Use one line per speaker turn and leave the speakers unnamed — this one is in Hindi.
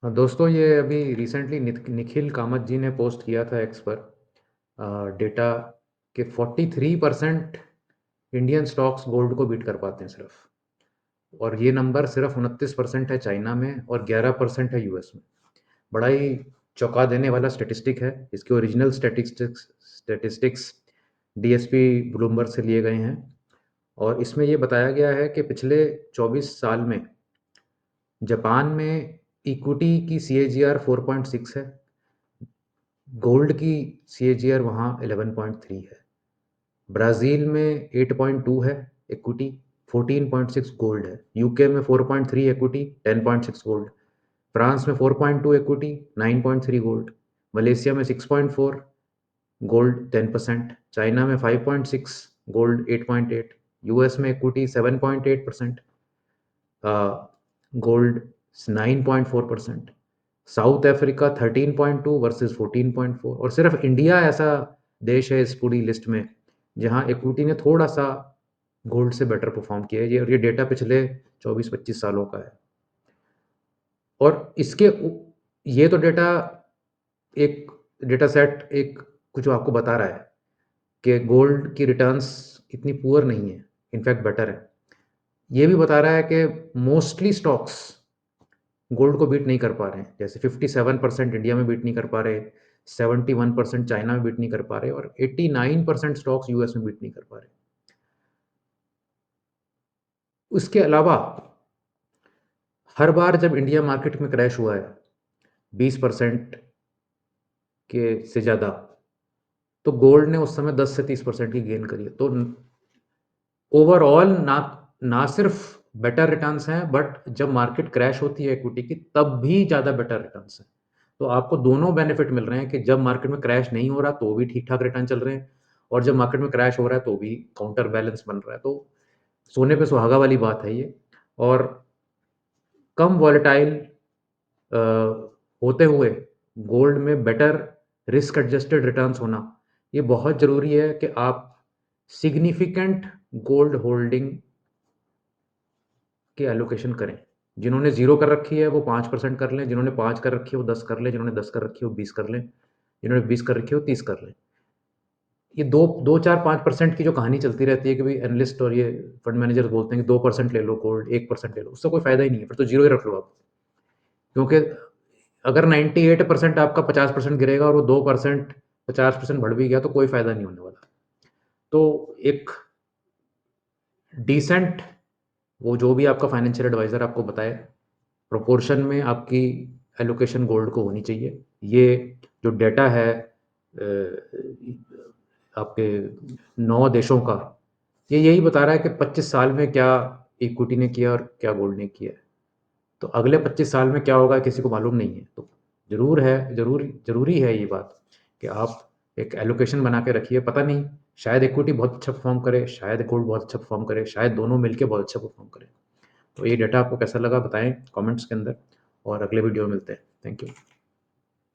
दोस्तों ये अभी रिसेंटली निखिल कामत जी ने पोस्ट किया था एक्स पर डेटा कि 43% इंडियन स्टॉक्स गोल्ड को बीट कर पाते हैं सिर्फ। और ये नंबर सिर्फ 29% है चाइना में और 11% है यूएस में। बड़ा ही चौंका देने वाला स्टेटिस्टिक है। इसके ओरिजिनल स्टेटिस्टिक्स डीएसपी ब्लूमबर्ग से लिए गए हैं और इसमें ये बताया गया है कि पिछले 24 साल में जापान में इक्विटी की सीएजीआर 4.6 है, गोल्ड की सीएजीआर वहाँ 11.3 है, ब्राज़ील में 8.2 है इक्विटी, 14.6 गोल्ड है, यूके में 4.3 इक्विटी, 10.6 गोल्ड, फ्रांस में 4.2 इक्विटी, 9.3 गोल्ड, मलेशिया में 6.4 गोल्ड 10%, चाइना में 5.6 गोल्ड 8.8, यूएस में equity 7.8%, gold 9.4%, south Africa 13.2 versus 14.4 और सिर्फ इंडिया ऐसा देश है इस पूरी लिस्ट में जहां इक्विटी ने थोड़ा सा गोल्ड से बेटर परफॉर्म किया है। ये डेटा पिछले 24-25 सालों का है और ये तो डेटा एक डेटा सेट एक कुछ आपको बता रहा है कि गोल्ड की रिटर्न्स इतनी पुअर नहीं है, इनफैक्ट बेटर है। ये भी बता रहा है कि मोस्टली स्टॉक्स गोल्ड को बीट नहीं कर पा रहे हैं। जैसे 57% इंडिया में बीट नहीं कर पा रहे, 71% चाइना में बीट नहीं कर पा रहे और 89% स्टॉक्स यूएस में बीट नहीं कर पा रहे। उसके अलावा हर बार जब इंडिया मार्केट में क्रैश हुआ है 20% के से ज़्यादा, तो गोल्ड ने उस समय 10 से 30% की गेन करी है। तो ओवरऑल ना सिर्फ बेटर रिटर्न्स हैं, बट जब मार्केट क्रैश होती है इक्विटी की तब भी ज़्यादा बेटर रिटर्न्स हैं। तो आपको दोनों बेनिफिट मिल रहे हैं कि जब मार्केट में क्रैश नहीं हो रहा तो भी ठीक ठाक रिटर्न चल रहे हैं और जब मार्केट में क्रैश हो रहा है तो भी काउंटर बैलेंस बन रहा है। तो सोने पे सुहागा वाली बात है ये। और कम वॉलेटाइल होते हुए गोल्ड में बेटर रिस्क एडजस्टेड रिटर्न्स होना ये बहुत ज़रूरी है कि आप सिग्निफिकेंट गोल्ड होल्डिंग की एलोकेशन करें। जिन्होंने 0 कर रखी है वो 5% कर लें, जिन्होंने 5 कर रखी है वो 10 कर लें, जिन्होंने 10 कर रखी है वो 20 कर लें, जिन्होंने 20 कर रखी है वो 30 कर लें। ये 2-4-5% की जो कहानी चलती रहती है कि भाई एनालिस्ट और ये फंड मैनेजर्स बोलते हैं कि 2% ले लो गोल्ड, 1% ले लो, उससे कोई फ़ायदा ही नहीं है, फिर तो 0 ही रख लो आप। क्योंकि अगर 98% आपका 50% गिरेगा और वो 2% 50% बढ़ भी गया तो कोई फ़ायदा नहीं होने वाला। तो एक डिसेंट वो जो भी आपका फाइनेंशियल एडवाइज़र आपको बताए, प्रोपोर्शन में आपकी एलोकेशन गोल्ड को होनी चाहिए। ये जो डेटा है आपके 9 देशों का, ये यही बता रहा है कि 25 साल में क्या इक्विटी ने किया और क्या गोल्ड ने किया है। तो अगले 25 साल में क्या होगा किसी को मालूम नहीं है। तो ज़रूरी है ये बात कि आप एक एलोकेशन बना के रखिए। पता नहीं, शायद इक्विटी बहुत अच्छा परफ़ॉर्म करे, शायद गोल्ड बहुत अच्छा परफ़ॉर्म करे, शायद दोनों मिलके बहुत अच्छा परफ़ॉर्म करें। तो ये डेटा आपको कैसा लगा बताएँ कमेंट्स के अंदर और अगले वीडियो में मिलते हैं। Thank you.